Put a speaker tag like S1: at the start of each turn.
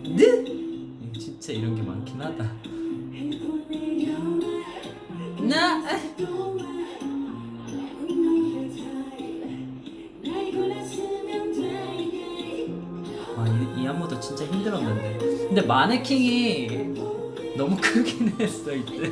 S1: 네? 진짜 이런 게 많긴 하다. 나 이 안무도 진짜 힘들었는데. 근데 마네킹이 너무 크긴 했어 이때.